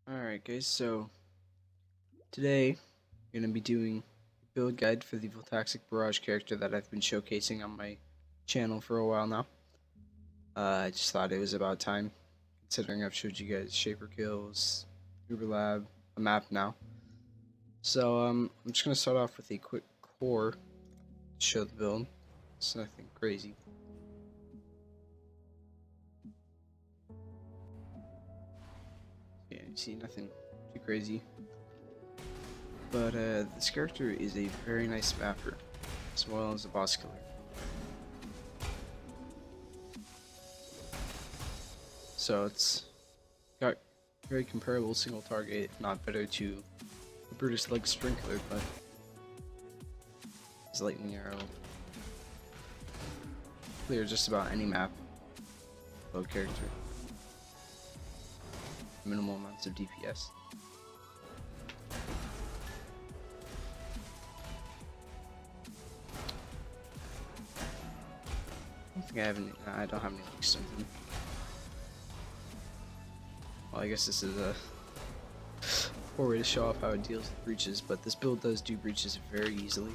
Alright guys, so today we're going to be doing a build guide for the Voltaxic Barrage character that I've been showcasing on my channel for a while now. I just thought it was about time, considering I've showed you guys Shaper Kills, Uber Lab, a map now. So I'm just going to start off with a quick core to show the build. It's nothing crazy. Yeah, you see, nothing too crazy. But this character is a very nice mapper, as well as a boss killer. So it's got very comparable single target, if not better, to the Brutus Leg Sprinkler, but his lightning arrow clears just about any map. Low character, minimal amounts of DPS. I don't have any leaks to them. Well, I guess this is a poor way to show off how it deals with breaches, but this build does do breaches very easily.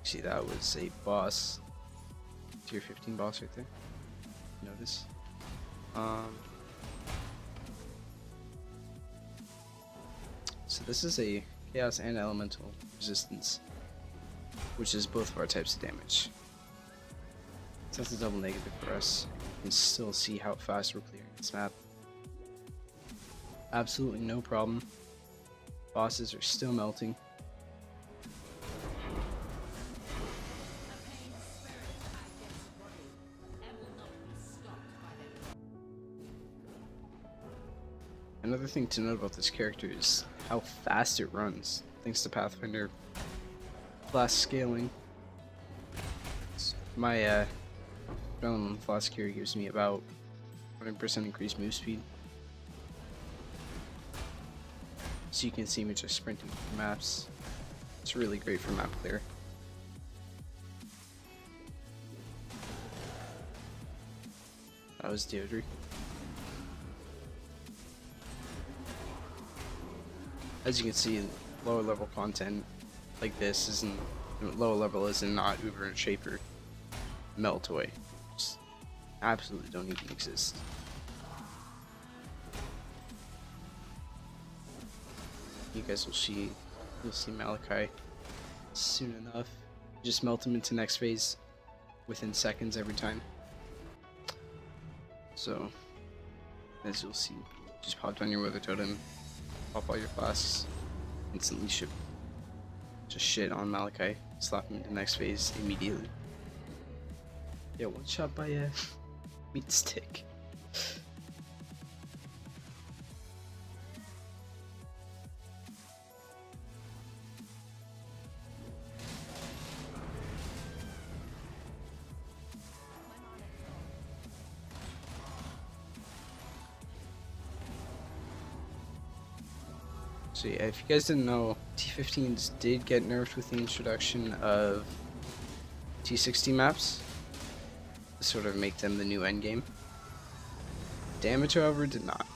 See, that was a boss, tier 15 boss right there. Notice. So this is a chaos and elemental resistance, which is both of our types of damage. So that's a double negative for us. You can still see how fast we're clearing this map. Absolutely no problem. Bosses are still melting. Another thing to note about this character is how fast it runs, thanks to Pathfinder flask scaling. My Adrenaline Flask here gives me about 100% increased move speed. So you can see me just sprinting through maps. It's really great for map clear. That was Deodry. As you can see, lower level content like this isn't lower level isn't not Uber and Shaper melt away. Just absolutely don't even exist. You guys will see, you'll see Malachai soon enough. Just melt him into next phase within seconds every time. So, as you'll see, just pop down your Wither Totem, pop all your flasks, instantly ship. Just shit on Malachai, slap him into next phase immediately. Yeah, one shot by a meat stick. So yeah, if you guys didn't know, T15s did get nerfed with the introduction of T60 maps to sort of make them the new endgame. Damage, however, did not.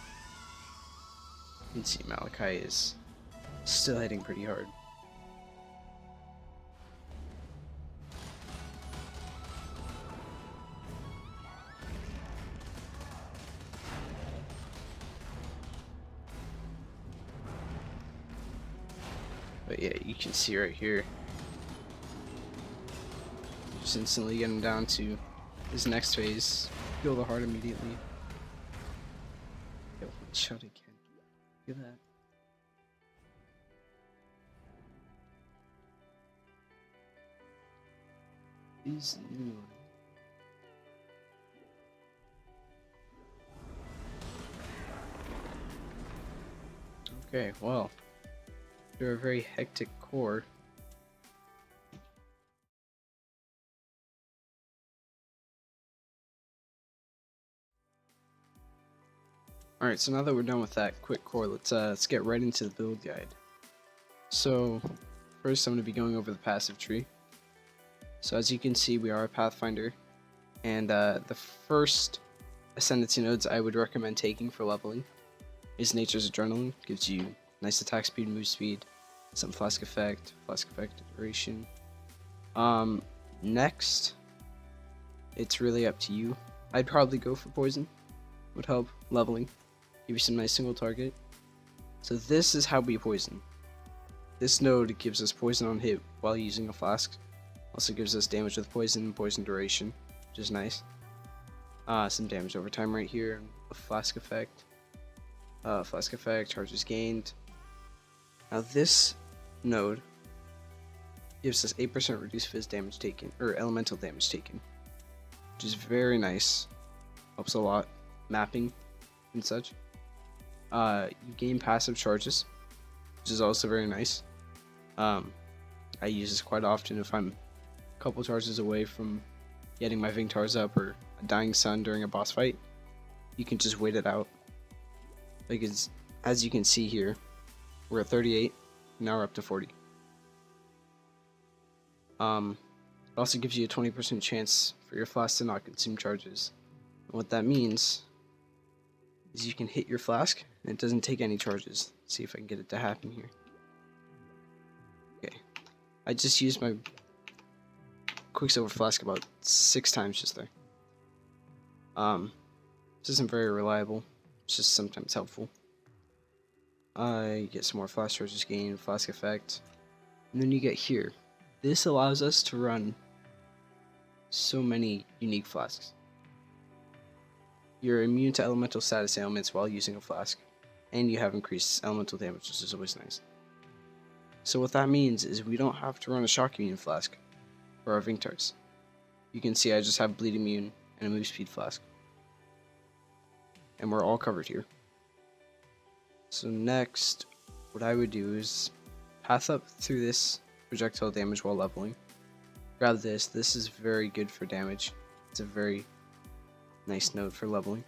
You can see Malachai is still hitting pretty hard. But yeah, you can see right here, just instantly getting down to his next phase. Feel the heart immediately. Yo, one shot again. Look at that. He's new. Okay, well, they're a very hectic core. Alright, so now that we're done with that quick core, let's get right into the build guide. So, first I'm going to be going over the passive tree. So as you can see, we are a Pathfinder, and the first Ascendancy nodes I would recommend taking for leveling is Nature's Adrenaline. Gives you nice attack speed, move speed, some flask effect duration. Next, it's really up to you. I'd probably go for poison. Would help leveling. Give you some nice single target. So this is how we poison. This node gives us poison on hit while using a flask. Also gives us damage with poison and poison duration, which is nice. Some damage over time right here. A flask effect. Charges gained. Now this node gives us 8% reduced fizz damage taken, or elemental damage taken, which is very nice. Helps a lot. Mapping and such. You gain passive charges, which is also very nice. I use this quite often if I'm a couple charges away from getting my Vingtars up or a dying sun during a boss fight. You can just wait it out. Like as you can see here, we're at 38, now we're up to 40. It also gives you a 20% chance for your flask to not consume charges. And what that means is you can hit your flask and it doesn't take any charges. Let's see if I can get it to happen here. Okay, I just used my Quicksilver flask about 6 times just there. This isn't very reliable. It's just sometimes helpful. I get some more flash charges gain, flask effect, and then you get here. This allows us to run so many unique flasks. You're immune to elemental status ailments while using a flask, and you have increased elemental damage, which is always nice. So what that means is we don't have to run a shock immune flask for our Vingtars. You can see I just have bleed immune and a move speed flask. And we're all covered here. So next, what I would do is path up through this projectile damage while leveling. Grab this. This is very good for damage. It's a very nice node for leveling.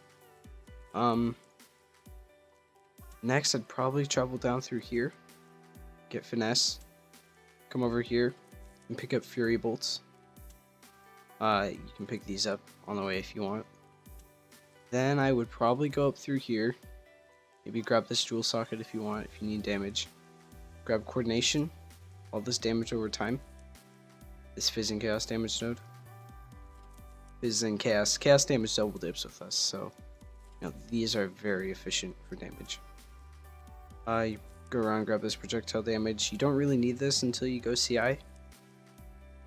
Next, I'd probably travel down through here, get finesse, come over here, and pick up Fury Bolts. You can pick these up on the way if you want. Then I would probably go up through here, maybe grab this Jewel Socket if you want, if you need damage. Grab Coordination, all this damage over time. This Fizz and Chaos damage node. Fizz and Chaos damage double dips with us, so these are very efficient for damage. You go around, grab this projectile damage. You don't really need this until you go CI,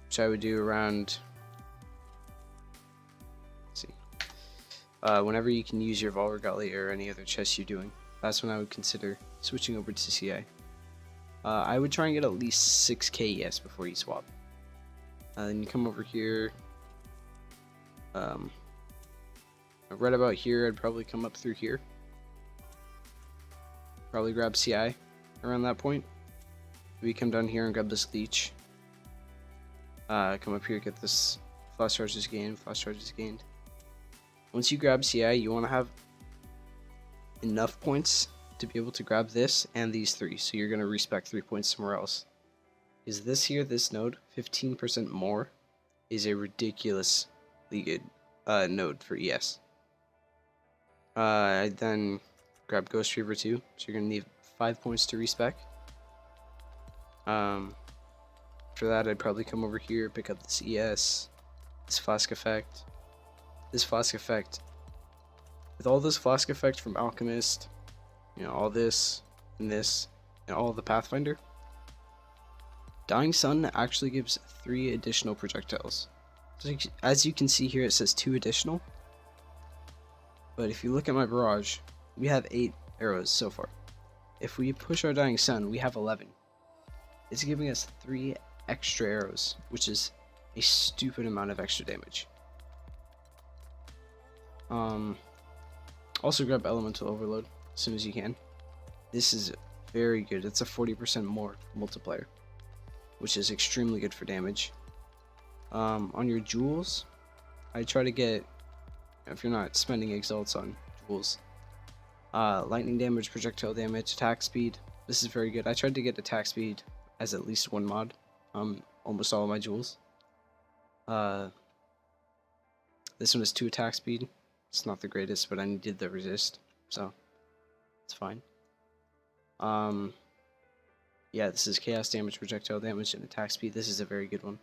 which I would do around. Let's see. Whenever you can use your Vol Regalia or any other chest you're doing, that's when I would consider switching over to CI. I would try and get at least 6k ES before you swap. Then you come over here. Right about here, I'd probably come up through here. Probably grab CI around that point. We come down here and grab this leech. Come up here, get this flash charges gained. Once you grab CI, you want to have enough points to be able to grab this and these 3. So you're going to respec 3 points somewhere else. Is this here, this node, 15% more, is a ridiculously good node for ES. I then grab Ghost Reaver 2, so you're going to need 5 points to respec. For that, I'd probably come over here, pick up this ES, this Flask Effect, with all this Flask Effect from Alchemist, all this, and all the Pathfinder. Dying Sun actually gives 3 additional projectiles. So as you can see here, it says 2 additional. But if you look at my Barrage, we have 8 arrows so far. If we push our Dying Sun, we have 11. It's giving us 3 extra arrows, which is a stupid amount of extra damage. Also grab Elemental Overload as soon as you can. This is very good. It's a 40% more multiplier, which is extremely good for damage. On your jewels, I try to get, if you're not spending exalts on jewels, lightning damage, projectile damage, attack speed. This is very good. I tried to get attack speed as at least 1 mod. Almost all of my jewels. This one is 2 attack speed. It's not the greatest, but I needed the resist, so It's fine. Yeah, this is chaos damage, projectile damage, and attack speed. This is a very good one.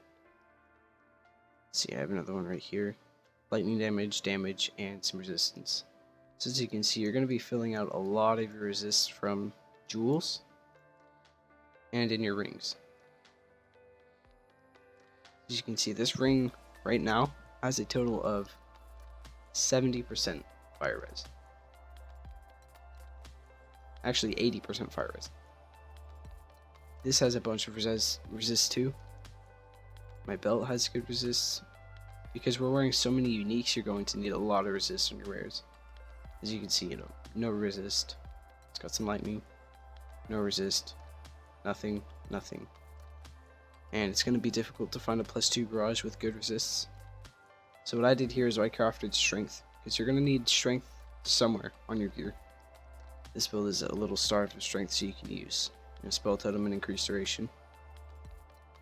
Let's see, I have another one right here. Lightning damage, and some resistance. So as you can see, you're going to be filling out a lot of your resists from jewels and in your rings. As you can see, this ring right now has a total of 70% fire res. Actually, 80% fire res. This has a bunch of resist too. My belt has good resist. Because we're wearing so many uniques, you're going to need a lot of resist on your wares. As you can see, no resist. It's got some lightning. No resist. Nothing. And it's going to be difficult to find a +2 barrage with good resists. So what I did here is I crafted strength, because you're going to need strength somewhere on your gear. This build is a little starved of strength, so you can use spell totem and increased duration.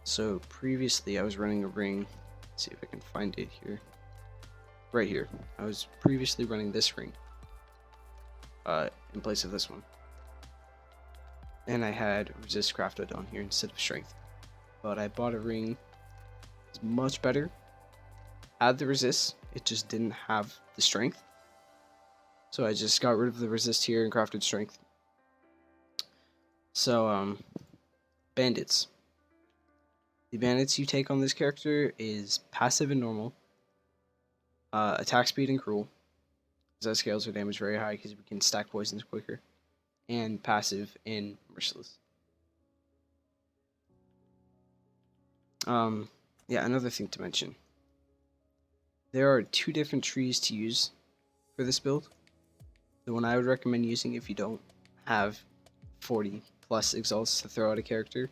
So previously I was running a ring. Let's see if I can find it here. Right here. I was previously running this ring in place of this one. And I had resist crafted on here instead of strength. But I bought a ring. It's much better. Had the resist, it just didn't have the strength. So I just got rid of the resist here and crafted strength. So, bandits. The bandits you take on this character is passive and normal, attack speed and cruel, because that scales their damage very high because we can stack poisons quicker, and passive and merciless. Yeah, another thing to mention. There are 2 different trees to use for this build. The one I would recommend using if you don't have 40 plus exalts to throw at a character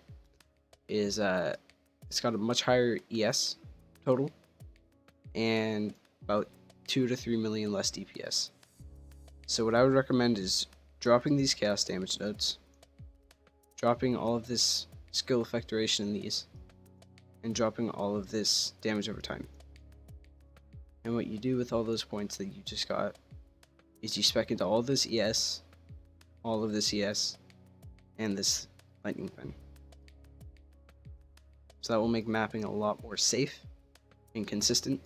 is it's got a much higher ES total and about 2 to 3 million less DPS. So what I would recommend is dropping these chaos damage nodes, dropping all of this skill effect duration in these, and dropping all of this damage over time. And what you do with all those points that you just got is you spec into all of this ES, all of this ES, and this lightning pen. So that will make mapping a lot more safe and consistent.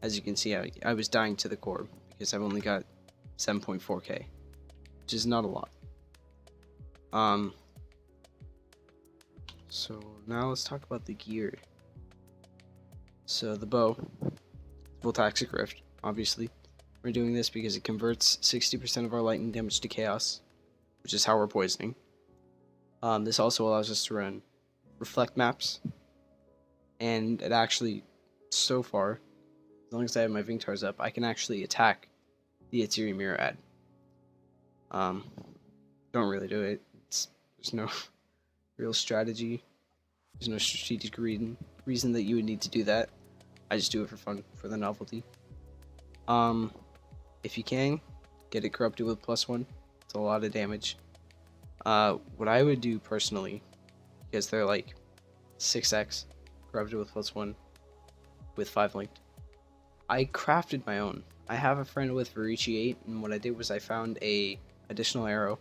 As you can see, I was dying to the core because I've only got 7.4k, which is not a lot. So now let's talk about the gear. So the bow, Voltaxic Rift, obviously. We're doing this because it converts 60% of our lightning damage to chaos, which is how we're poisoning. This also allows us to run reflect maps, and it actually, so far, as long as I have my Vingtars up, I can actually attack the Ethereum Mirror ad. Don't really do it. There's no real strategy. There's no strategic reason that you would need to do that. I just do it for fun, for the novelty. If you can, get it corrupted with +1. It's a lot of damage. What I would do personally, because they're like 6x corrupted with +1 with 5 linked, I crafted my own. I have a friend with Barrage 8, and what I did was I found a additional arrow,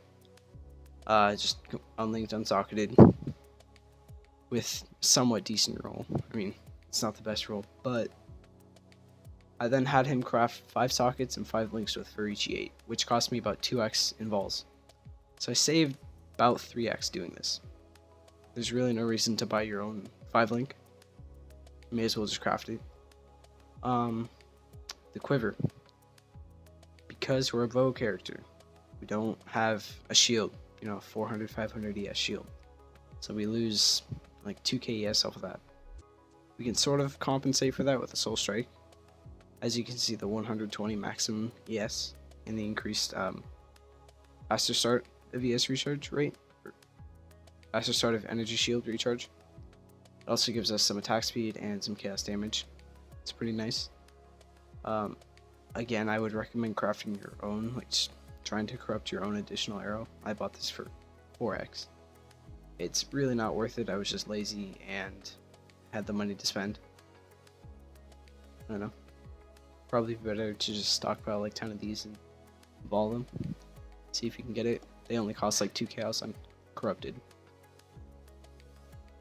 just unlinked, unsocketed, with somewhat decent roll. I mean, it's not the best roll, but I then had him craft 5 sockets and 5 links with Barrage 8, which cost me about 2x in vols. So I saved about 3x doing this. There's really no reason to buy your own 5 link. You may as well just craft it. The quiver. Because we're a bow character, we don't have a shield, 400, 500 ES shield. So we lose like 2k ES off of that. We can sort of compensate for that with a soul strike. As you can see, the 120 maximum ES and the increased faster start of ES recharge rate, or faster start of energy shield recharge. It also gives us some attack speed and some chaos damage. It's pretty nice. Again, I would recommend crafting your own, like trying to corrupt your own additional arrow. I bought this for 4x. It's really not worth it. I was just lazy and had the money to spend. I don't know. Probably better to just stockpile like 10 of these and ball them. See if you can get it. They only cost like 2 chaos on corrupted.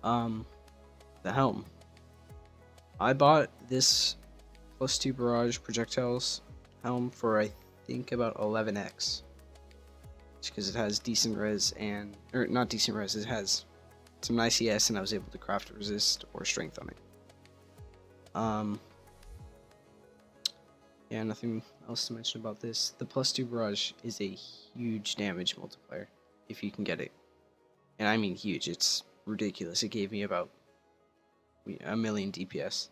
The helm. I bought this +2 barrage projectiles helm for I think about 11x. Just because it has decent res and, or not decent res, it has some nice ES, and I was able to craft a resist or strength on it. Yeah, nothing else to mention about this. The +2 barrage is a huge damage multiplier if you can get it, and I mean huge. It's ridiculous. It gave me about a million DPS.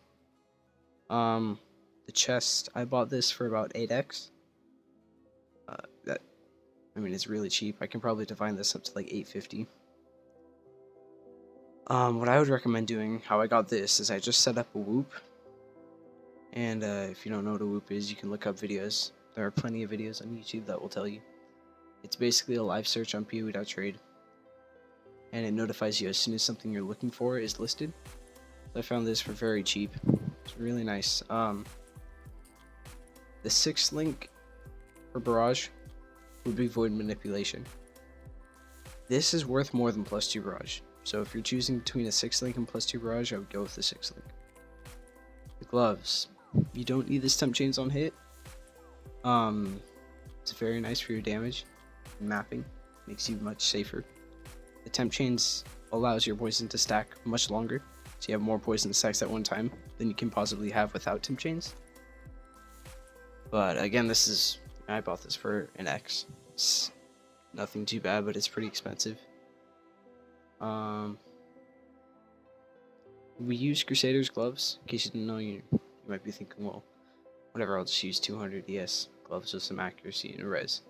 The chest, I bought this for about 8x. It's really cheap. I can probably divine this up to like 850. What I would recommend doing, how I got this, is I just set up a whoop. And if you don't know what a whoop is, you can look up videos. There are plenty of videos on YouTube that will tell you. It's basically a live search on PoE.trade. And it notifies you as soon as something you're looking for is listed. So I found this for very cheap. It's really nice. The 6th link for Barrage would be Void Manipulation. This is worth more than +2 Barrage. So if you're choosing between a 6th link and +2 Barrage, I would go with the 6th link. The gloves. You don't need this temp chains on hit. It's very nice for your damage and mapping. Makes you much safer. The temp chains allows your poison to stack much longer. So you have more poison stacks at one time than you can possibly have without temp chains. But again, I bought this for an X. It's nothing too bad, but it's pretty expensive. We use Crusader's gloves. In case you didn't know, you might be thinking, well, whatever, I'll just use 200 ES gloves with some accuracy and a res.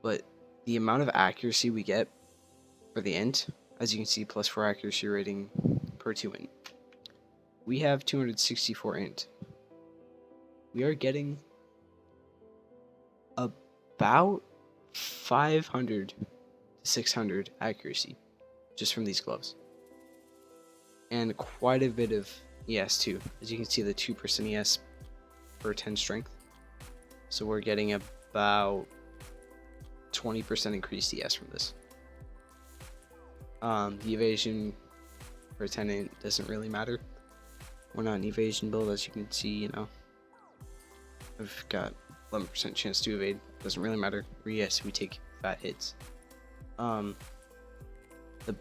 But the amount of accuracy we get for the int, as you can see, +4 accuracy rating per 2 int. We have 264 int. We are getting about 500 to 600 accuracy just from these gloves. And quite a bit of ES too. As you can see, the 2% ES per 10 strength. So we're getting about 20% increased ES from this. The evasion per 10 int doesn't really matter. We're not an evasion build, as you can see, I've got 11% chance to evade. Doesn't really matter. Yes, we take fat hits. The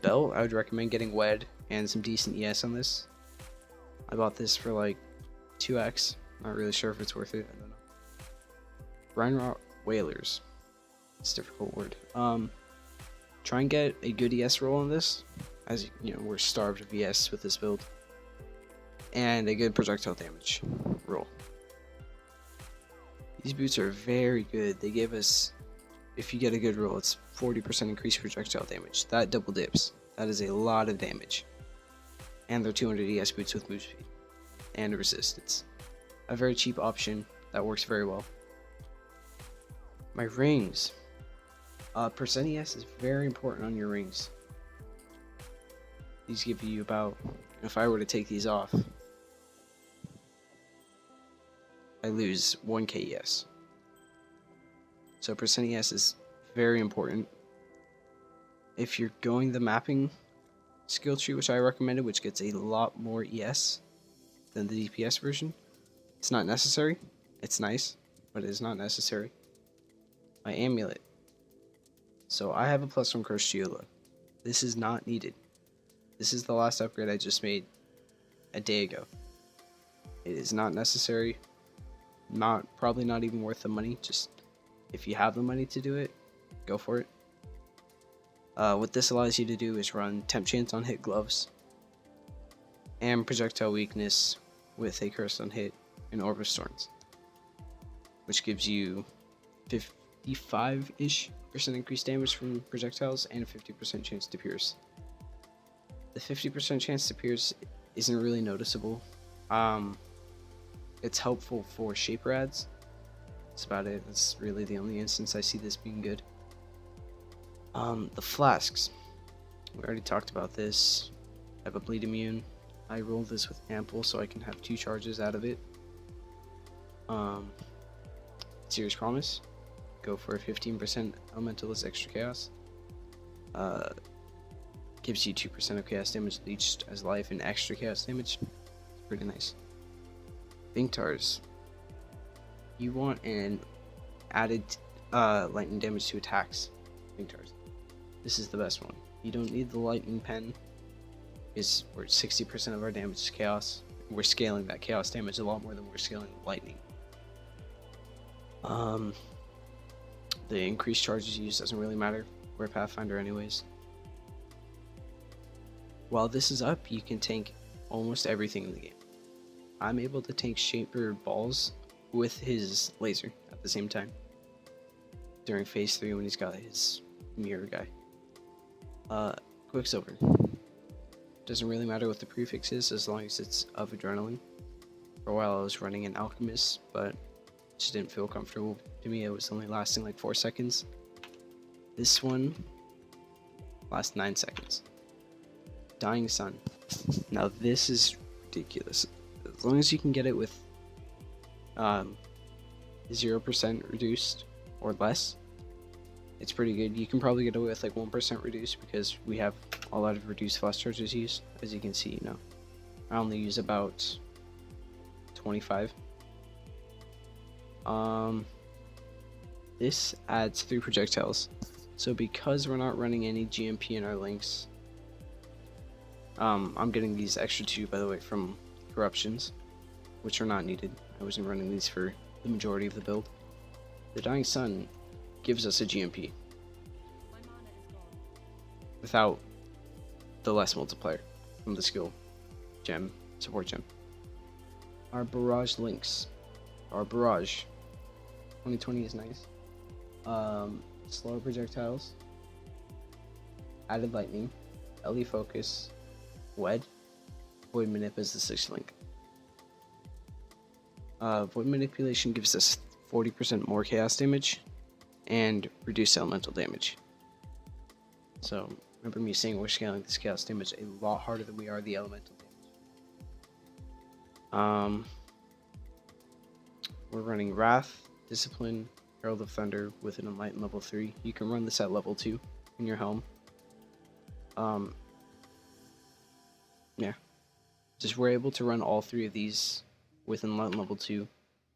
belt, I would recommend getting wed and some decent ES on this. I bought this for like 2x. Not really sure if it's worth it. I don't know. Brine Rot Whalers. It's a difficult word. Try and get a good ES roll on this, as we're starved of ES with this build, and a good projectile damage roll. These boots are very good. They give us, if you get a good roll, it's 40% increased projectile damage. That double dips. That is a lot of damage. And they're 200 ES boots with move speed and resist. It's a very cheap option that works very well. My rings. Percent ES is very important on your rings. These give you about, if I were to take these off, I lose 1k ES. So percent ES is very important. If you're going the mapping skill tree, which I recommended, which gets a lot more ES than the DPS version, it's not necessary. It's nice, but it is not necessary. My amulet. So I have a +1 curse Sheola. This is not needed. This is the last upgrade I just made a day ago. It is not necessary. Probably not even worth the money. Just if you have the money to do it, go for it. What this allows you to do is run temp chains on hit gloves and projectile weakness with a curse on hit and orb of storms, which gives you 55-ish % increased damage from projectiles and a 50% chance to pierce. The 50% chance to pierce isn't really noticeable. It's helpful for shaper ads. That's about it. That's really the only instance I see this being good. The flasks. We already talked about this. I have a bleed immune. I roll this with ample so I can have 2 charges out of it. Serious promise. go for a 15% elementalist extra chaos. Gives you 2% of chaos damage leached as life and extra chaos damage. It's pretty nice. Tars. You want an added lightning damage to attacks. Tars. This is the best one. You don't need the lightning pen. We're 60% of our damage is chaos. We're scaling that chaos damage a lot more than we're scaling lightning. The increased charges used doesn't really matter. We're a Pathfinder anyways. While this is up, you can tank almost everything in the game. I'm able to tank Shaper balls with his laser at the same time during phase 3 when he's got his mirror guy. Quicksilver. Doesn't really matter what the prefix is as long as it's of adrenaline. For a while I was running an alchemist, but it just didn't feel comfortable to me. It was only lasting like 4 seconds. This one lasts 9 seconds. Dying Sun. Now this is ridiculous. As long as you can get it with 0% reduced or less, it's pretty good. You can probably get away with like 1% reduced because we have a lot of reduced flash charges used. As you can see, you know, I only use about 25. This adds 3 projectiles. So because we're not running any GMP in our links, I'm getting these extra 2 by the way from corruptions, which are not needed. I wasn't running these for the majority of the build. The Dying Sun gives us a GMP without the less multiplier from the skill gem, support gem. Our Barrage links. Our Barrage 2020 is nice. Slower projectiles, added lightning, LE focus, Wed, Void Manip is the 6th link. Void Manipulation gives us 40% more chaos damage and reduced elemental damage. So remember me saying we're scaling this chaos damage a lot harder than we are the elemental damage. We're running Wrath, Discipline, Herald of Thunder with an Enlighten level 3. You can run this at level 2 in your helm. Yeah. Just we're able to run all 3 of these with Enlighten level 2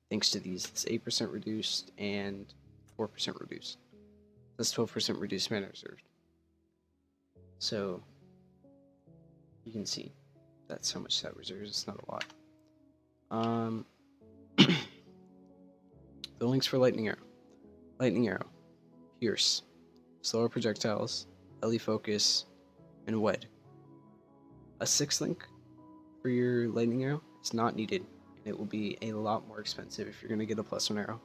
thanks to these. It's 8% reduced and 4% reduced. That's 12% reduced mana reserved. So you can see that's how much that reserves. It's not a lot. The links for Lightning Arrow. Lightning Arrow, Pierce, Slower Projectiles, LE Focus, and Wed. A 6th link for your Lightning Arrow is not needed, and it will be a lot more expensive if you're going to get a +1 arrow.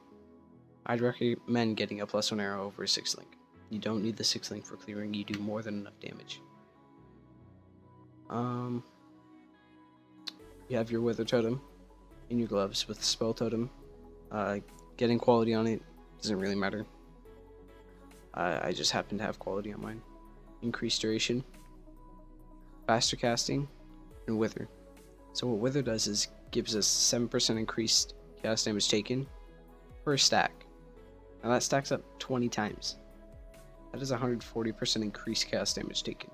I'd recommend getting a +1 arrow over a 6th link. You don't need the 6th link for clearing, you do more than enough damage. You have your Wither Totem in your gloves with Spell Totem. Getting quality on it doesn't really matter. I just happen to have quality on mine. Increased duration, faster casting, and Wither. So what Wither does is gives us 7% increased chaos damage taken per stack. Now that stacks up 20 times. That is 140% increased chaos damage taken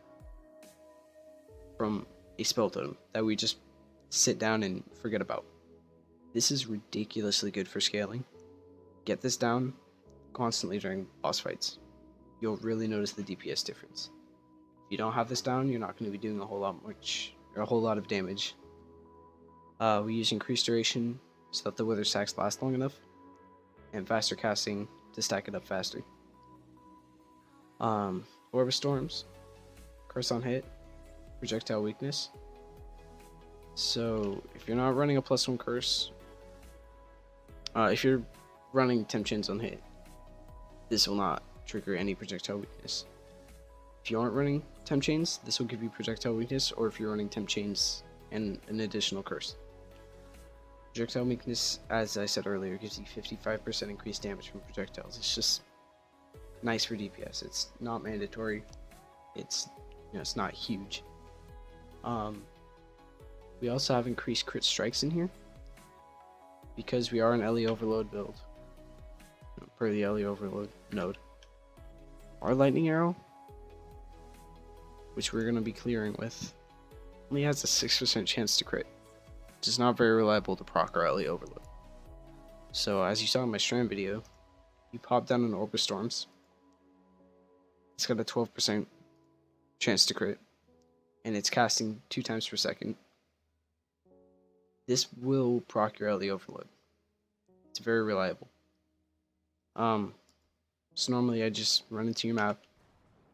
from a spell totem that we just sit down and forget about. This is ridiculously good for scaling. Get this down constantly during boss fights. You'll really notice the DPS difference. If you don't have this down, you're not going to be doing a whole lot of damage. We use increased duration so that the wither stacks last long enough, and faster casting to stack it up faster. Orb of Storms, Curse on hit, projectile weakness. So if you're not running a +1 curse, if you're running Temp Chains on hit, this will not trigger any projectile weakness. If you aren't running Temp Chains, this will give you projectile weakness, or if you're running Temp Chains and an additional curse. Projectile weakness, as I said earlier, gives you 55% increased damage from projectiles. It's just nice for DPS. It's not mandatory. It's, it's not huge. We also have increased crit strikes in here because we are an LE overload build. per the LE overload node. Our lightning arrow, which we're going to be clearing with, only has a 6% chance to crit, which is not very reliable to proc our LE overload. So as you saw in my strand video, you pop down an Orb of Storms. It's got a 12% chance to crit, and it's casting 2 times per second. This will proc your LE overload. It's very reliable. So normally I just run into your map,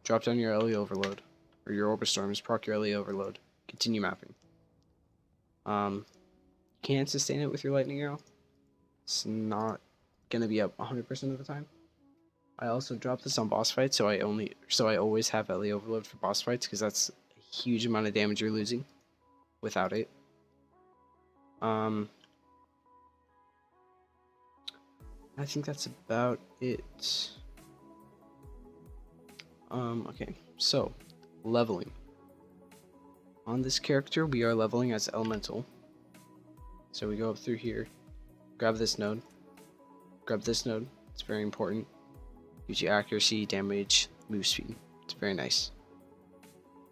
drop down your LE overload, or your Orb of Storms, proc your LE overload, continue mapping. You can sustain it with your lightning arrow. It's not gonna be up 100% of the time. I also drop this on boss fights, so I always have LE overload for boss fights, because that's a huge amount of damage you're losing without it. I think that's about it. Okay, so leveling. On this character, we are leveling as elemental. So we go up through here, grab this node, grab this node. It's very important. Gives you accuracy, damage, move speed. It's very nice.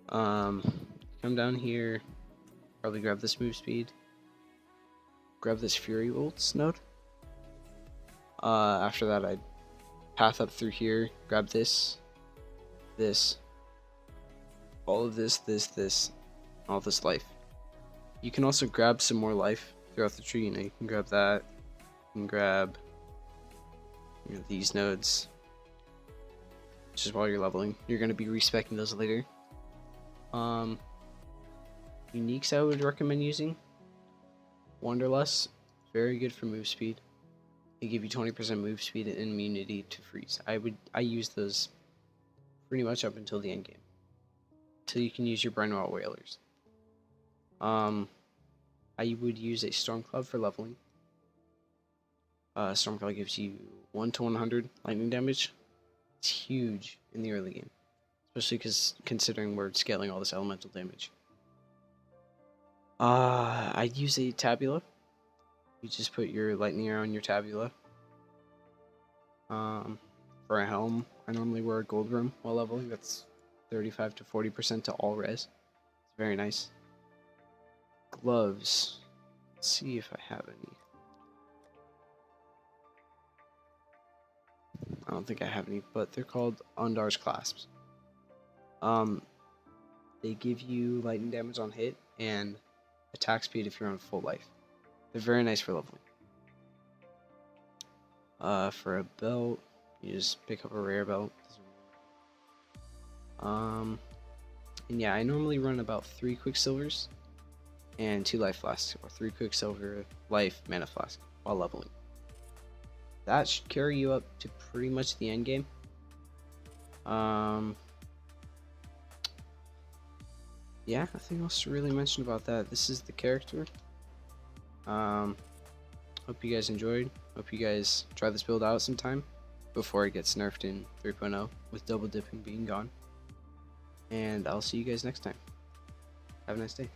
Come down here, probably grab this move speed. Grab this Fury Bolts node. After that, I path up through here, grab this, all of this, all this life. You can also grab some more life throughout the tree. You can grab that, you can grab these nodes. Just while you're leveling, you're going to be respecking those later. Uniques I would recommend using. Wanderlust, very good for move speed. They give you 20% move speed and immunity to freeze. I use those pretty much up until the end game, until you can use your Brightwell Whalers. I would use a Storm Cloud for leveling. Storm Cloud gives you 1 to 100 lightning damage. It's huge in the early game, especially considering we're scaling all this elemental damage. I'd use a Tabula. You just put your lightning arrow on your Tabula. For a helm, I normally wear a gold rim while leveling. That's 35 to 40% to all res. It's very nice. Gloves. Let's see if I have any. I don't think I have any, but they're called Undar's Clasps. They give you lightning damage on hit and attack speed if you're on full life. They're very nice for leveling. For a belt, you just pick up a rare belt. And yeah, I normally run about 3 Quicksilvers and 2 life flasks, or 3 Quicksilver, life, mana flask while leveling. That should carry you up to pretty much the end game. Yeah, nothing else to really mention about that. This is the character. Hope you guys enjoyed. Hope you guys try this build out sometime before it gets nerfed in 3.0 with double dipping being gone. And I'll see you guys next time. Have a nice day.